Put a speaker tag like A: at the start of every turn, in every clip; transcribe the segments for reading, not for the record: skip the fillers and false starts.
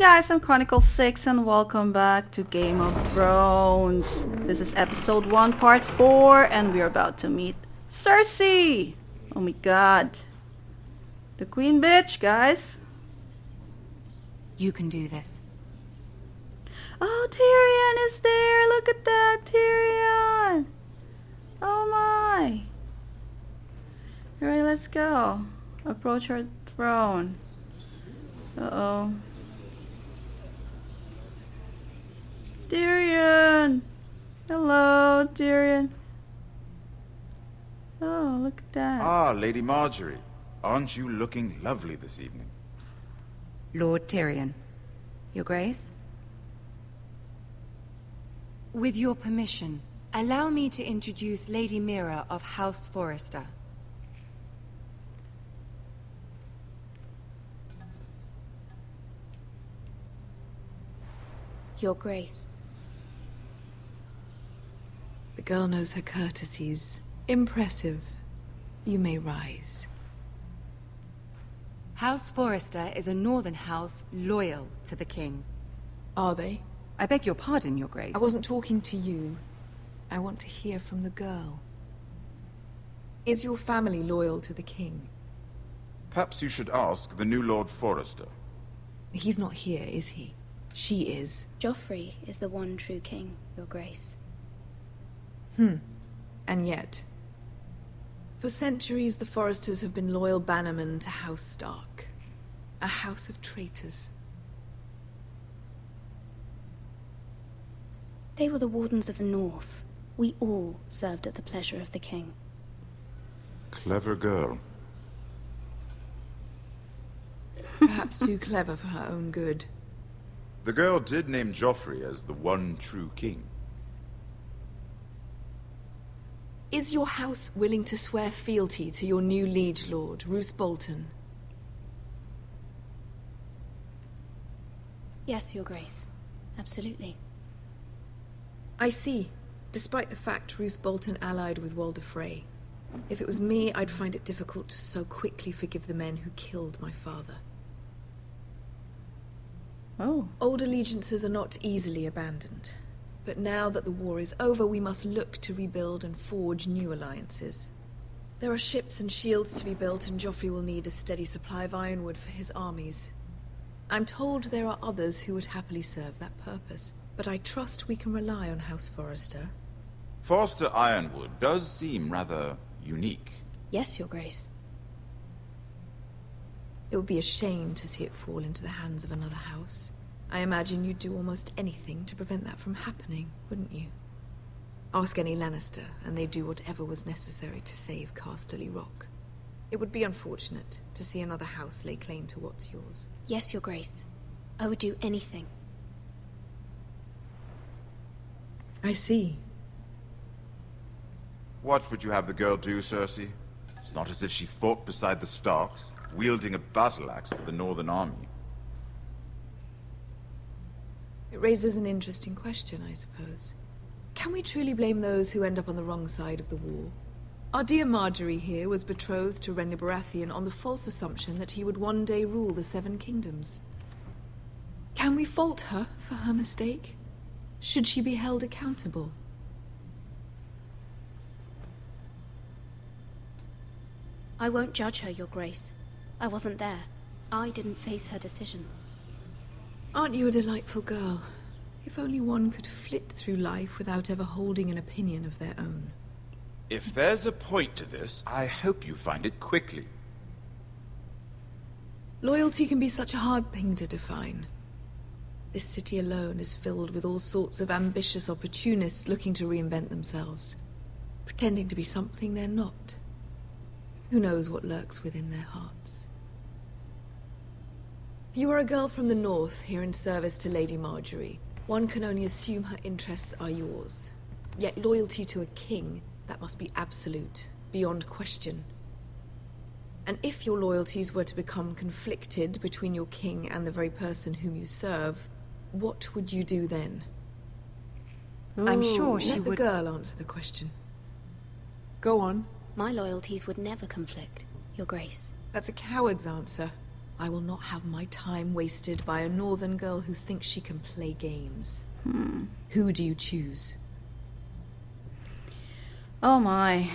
A: guys, I'm Chronicle6 and welcome back to Game of Thrones. This is episode 1 part 4 and we're about to meet Cersei! Oh my god. The queen bitch, guys.
B: You can do this.
A: Oh, Tyrion is there! Look at that, Tyrion! Oh my! Alright, let's go. Approach her throne. Uh-oh. Tyrion! Hello, Tyrion. Oh, look at that.
C: Ah, Lady Marjorie. Aren't you looking lovely this evening?
B: Lord Tyrion. Your Grace? With your permission, allow me to introduce Lady Mira of House Forrester.
D: Your Grace.
E: The girl knows her courtesies. Impressive. You may rise.
B: House Forrester is a northern house loyal to the king.
E: Are they?
B: I beg your pardon, Your Grace.
E: I wasn't talking to you. I want to hear from the girl. Is your family loyal to the king?
C: Perhaps you should ask the new Lord Forrester.
E: He's not here, is he? She is.
D: Joffrey is the one true king, Your Grace.
E: And yet, for centuries the Forresters have been loyal bannermen to House Stark. A house of traitors.
D: They were the Wardens of the North. We all served at the pleasure of the king.
C: Clever girl.
E: Perhaps too clever for her own good.
C: The girl did name Joffrey as the one true king.
E: Is your house willing to swear fealty to your new liege lord, Roose Bolton?
D: Yes, Your Grace. Absolutely.
E: I see. Despite the fact Roose Bolton allied with Walder Frey. If it was me, I'd find it difficult to so quickly forgive the men who killed my father.
A: Oh.
E: Old allegiances are not easily abandoned. But now that the war is over, we must look to rebuild and forge new alliances. There are ships and shields to be built, and Joffrey will need a steady supply of ironwood for his armies. I'm told there are others who would happily serve that purpose, but I trust we can rely on House Forrester.
C: Forrester Ironwood does seem rather unique.
D: Yes, Your Grace.
E: It would be a shame to see it fall into the hands of another house. I imagine you'd do almost anything to prevent that from happening, wouldn't you? Ask any Lannister, and they'd do whatever was necessary to save Casterly Rock. It would be unfortunate to see another house lay claim to what's yours.
D: Yes, Your Grace. I would do anything.
E: I see.
C: What would you have the girl do, Cersei? It's not as if she fought beside the Starks, wielding a battle axe for the Northern Army.
E: It raises an interesting question, I suppose. Can we truly blame those who end up on the wrong side of the war? Our dear Marjorie here was betrothed to Renly Baratheon on the false assumption that he would one day rule the Seven Kingdoms. Can we fault her for her mistake? Should she be held accountable?
D: I won't judge her, Your Grace. I wasn't there. I didn't face her decisions.
E: Aren't you a delightful girl? If only one could flit through life without ever holding an opinion of their own.
C: If there's a point to this, I hope you find it quickly.
E: Loyalty can be such a hard thing to define. This city alone is filled with all sorts of ambitious opportunists looking to reinvent themselves, pretending to be something they're not. Who knows what lurks within their hearts? You are a girl from the north, here in service to Lady Marjorie. One can only assume her interests are yours. Yet loyalty to a king, that must be absolute, beyond question. And if your loyalties were to become conflicted between your king and the very person whom you serve, what would you do then?
B: I'm sure she
E: Let the
B: would...
E: girl answer the question. Go on.
D: My loyalties would never conflict, Your Grace.
E: That's a coward's answer. I will not have my time wasted by a northern girl who thinks she can play games. Who do you choose?
A: Oh my.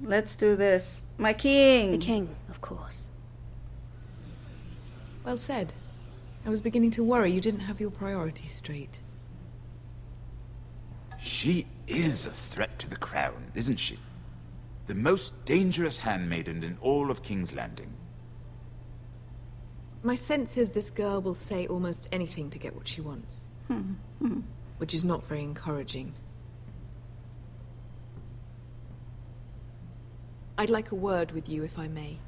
A: Let's do this. My king!
D: The king, of course.
E: Well said. I was beginning to worry you didn't have your priorities straight.
C: She is a threat to the crown, isn't she? The most dangerous handmaiden in all of King's Landing.
E: My sense is this girl will say almost anything to get what she wants. Which is not very encouraging. I'd like a word with you, if I may.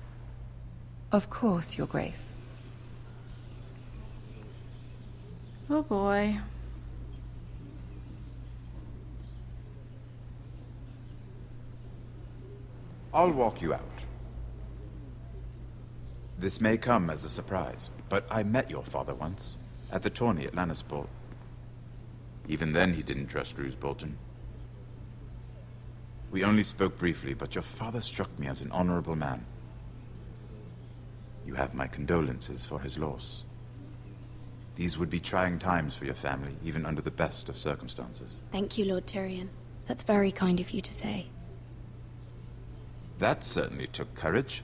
B: Of course, Your Grace.
A: Oh boy.
C: I'll walk you out. This may come as a surprise, but I met your father once, at the tourney at Lasswell. Even then he didn't trust Roose Bolton. We only spoke briefly, but your father struck me as an honorable man. You have my condolences for his loss. These would be trying times for your family, even under the best of circumstances.
D: Thank you, Lord Tyrion. That's very kind of you to say.
C: That certainly took courage.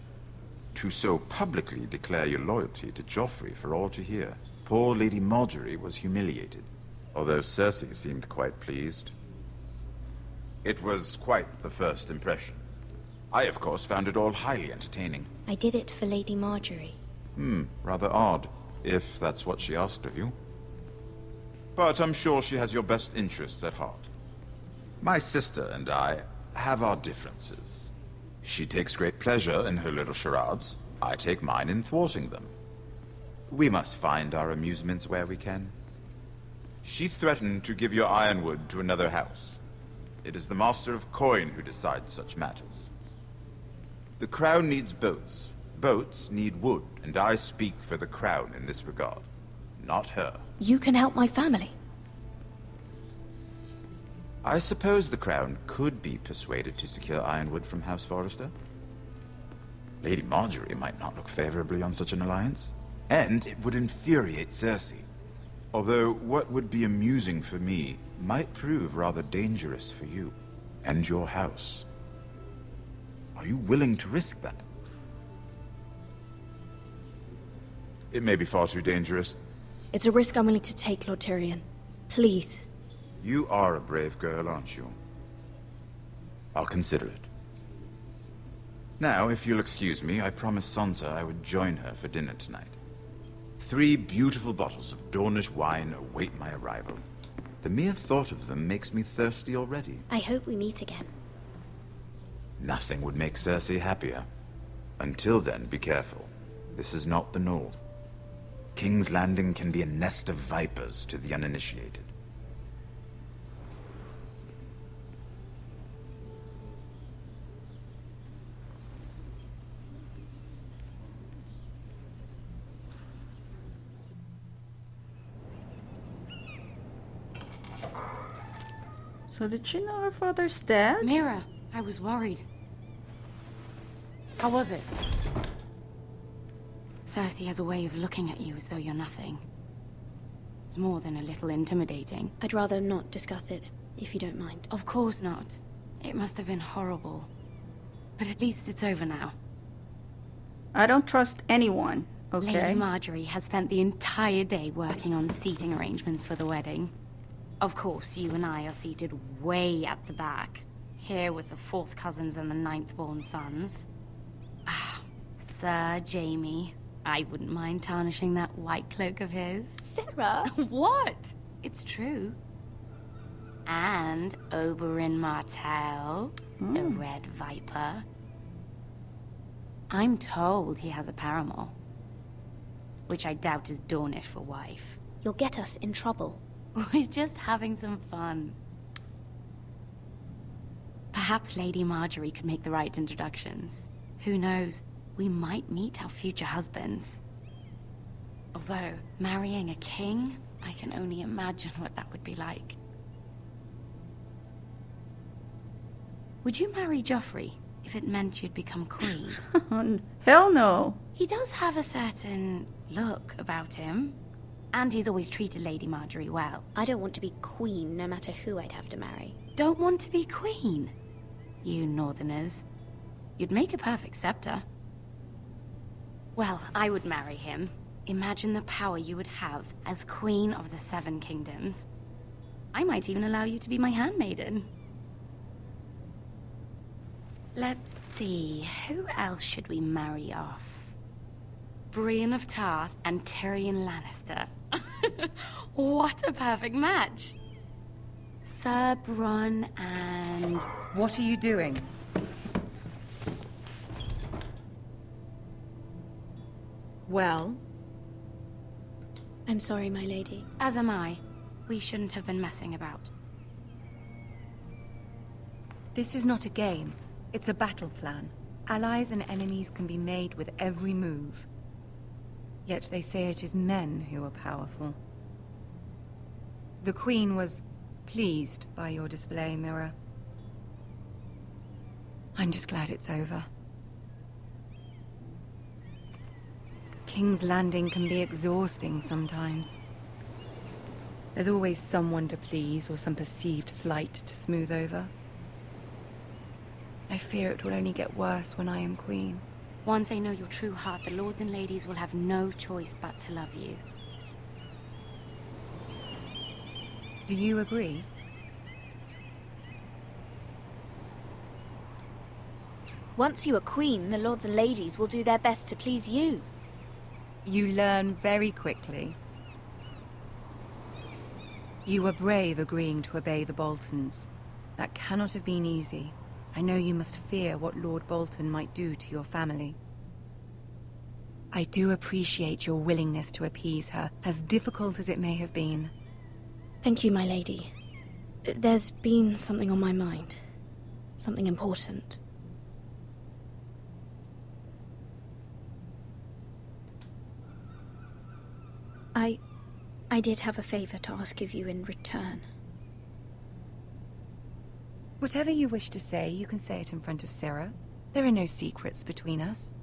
C: To so publicly declare your loyalty to Joffrey for all to hear. Poor Lady Margaery was humiliated, although Cersei seemed quite pleased. It was quite the first impression. I, of course, found it all highly entertaining.
D: I did it for Lady Margaery.
C: Rather odd, if that's what she asked of you. But I'm sure she has your best interests at heart. My sister and I have our differences. She takes great pleasure in her little charades. I take mine in thwarting them. We must find our amusements where we can. She threatened to give your ironwood to another house. It is the Master of Coin who decides such matters. The Crown needs boats. Boats need wood, and I speak for the Crown in this regard, not her.
D: You can help my family.
C: I suppose the Crown could be persuaded to secure ironwood from House Forrester. Lady Margaery might not look favorably on such an alliance, and it would infuriate Cersei. Although what would be amusing for me might prove rather dangerous for you and your house. Are you willing to risk that? It may be far too dangerous.
D: It's a risk I'm willing to take, Lord Tyrion. Please.
C: You are a brave girl, aren't you? I'll consider it. Now, if you'll excuse me, I promised Sansa I would join her for dinner tonight. 3 beautiful bottles of Dornish wine await my arrival. The mere thought of them makes me thirsty already.
D: I hope we meet again.
C: Nothing would make Cersei happier. Until then, be careful. This is not the North. King's Landing can be a nest of vipers to the uninitiated.
A: So did she know her father's dead?
B: Mira, I was worried. How was it? Cersei has a way of looking at you as though you're nothing. It's more than a little intimidating.
D: I'd rather not discuss it, if you don't mind.
B: Of course not. It must have been horrible. But at least it's over now.
A: I don't trust anyone, okay?
B: Lady Margaery has spent the entire day working on seating arrangements for the wedding. Of course, you and I are seated way at the back. Here with the 4th cousins and the 9th-born sons. Ah, Sir Jaime. I wouldn't mind tarnishing that white cloak of his.
D: Sarah!
B: What? It's true. And Oberyn Martell, the Red Viper. I'm told he has a paramour. Which I doubt is Dornish for wife.
D: You'll get us in trouble.
B: We're just having some fun. Perhaps Lady Margaery could make the right introductions. Who knows? We might meet our future husbands. Although, marrying a king, I can only imagine what that would be like. Would you marry Joffrey if it meant you'd become queen?
A: Hell no.
B: He does have a certain look about him. And he's always treated Lady Marjorie well.
D: I don't want to be queen no matter who I'd have to marry.
B: Don't want to be queen? You northerners. You'd make a perfect scepter. Well, I would marry him. Imagine the power you would have as Queen of the Seven Kingdoms. I might even allow you to be my handmaiden. Let's see, who else should we marry off? Brienne of Tarth and Tyrion Lannister. What a perfect match! Sir Bronn and...
F: What are you doing? Well?
D: I'm sorry, my lady.
B: As am I. We shouldn't have been messing about.
F: This is not a game. It's a battle plan. Allies and enemies can be made with every move. Yet they say it is men who are powerful. The Queen was pleased by your display, Mira. I'm just glad it's over. King's Landing can be exhausting sometimes. There's always someone to please or some perceived slight to smooth over. I fear it will only get worse when I am Queen.
B: Once they know your true heart, the lords and ladies will have no choice but to love you.
F: Do you agree?
D: Once you are queen, the lords and ladies will do their best to please you.
F: You learn very quickly. You were brave agreeing to obey the Boltons. That cannot have been easy. I know you must fear what Lord Bolton might do to your family. I do appreciate your willingness to appease her, as difficult as it may have been.
D: Thank you, my lady. There's been something on my mind. Something important. I did have a favor to ask of you in return.
F: Whatever you wish to say, you can say it in front of Sarah. There are no secrets between us.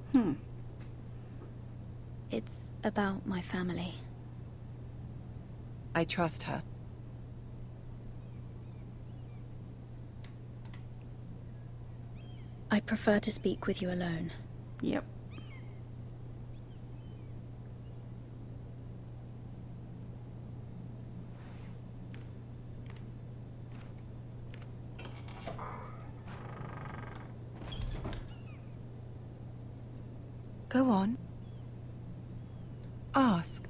D: It's about my family.
F: I trust her.
D: I prefer to speak with you alone.
A: Yep.
F: Go on. Ask.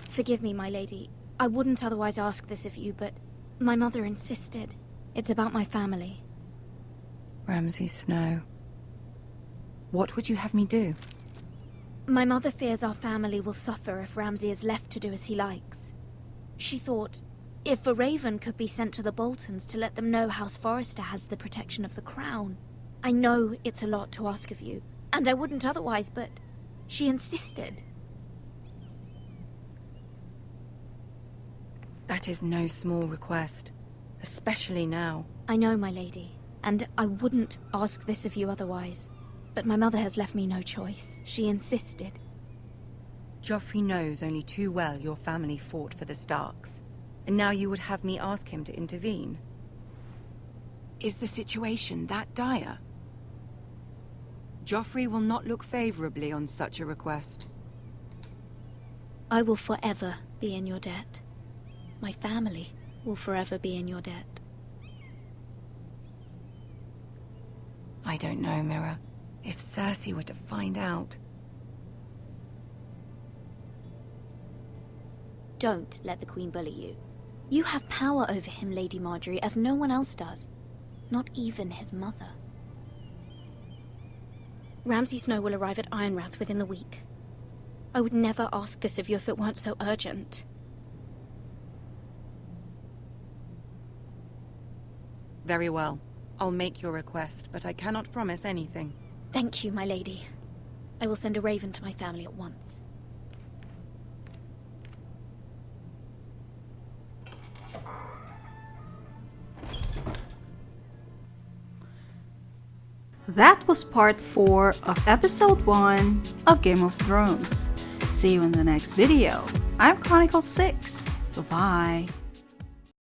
D: Forgive me, my lady. I wouldn't otherwise ask this of you, but my mother insisted. It's about my family.
F: Ramsay Snow. What would you have me do?
D: My mother fears our family will suffer if Ramsay is left to do as he likes. She thought, if a raven could be sent to the Boltons to let them know House Forrester has the protection of the crown. I know it's a lot to ask of you, and I wouldn't otherwise, but she insisted.
F: That is no small request, especially now.
D: I know, my lady, and I wouldn't ask this of you otherwise. But my mother has left me no choice. She insisted.
F: Joffrey knows only too well your family fought for the Starks, and now you would have me ask him to intervene. Is the situation that dire? Joffrey will not look favorably on such a request.
D: I will forever be in your debt. My family will forever be in your debt.
F: I don't know, Mira. If Cersei were to find out...
D: Don't let the Queen bully you. You have power over him, Lady Marjorie, as no one else does. Not even his mother. Ramsay Snow will arrive at Ironrath within the week. I would never ask this of you if it weren't so urgent.
F: Very well. I'll make your request, but I cannot promise anything.
D: Thank you, my lady. I will send a raven to my family at once.
A: That was part 4 of episode 1 of Game of Thrones. See you in the next video. I'm Chronicle 6. Bye-bye.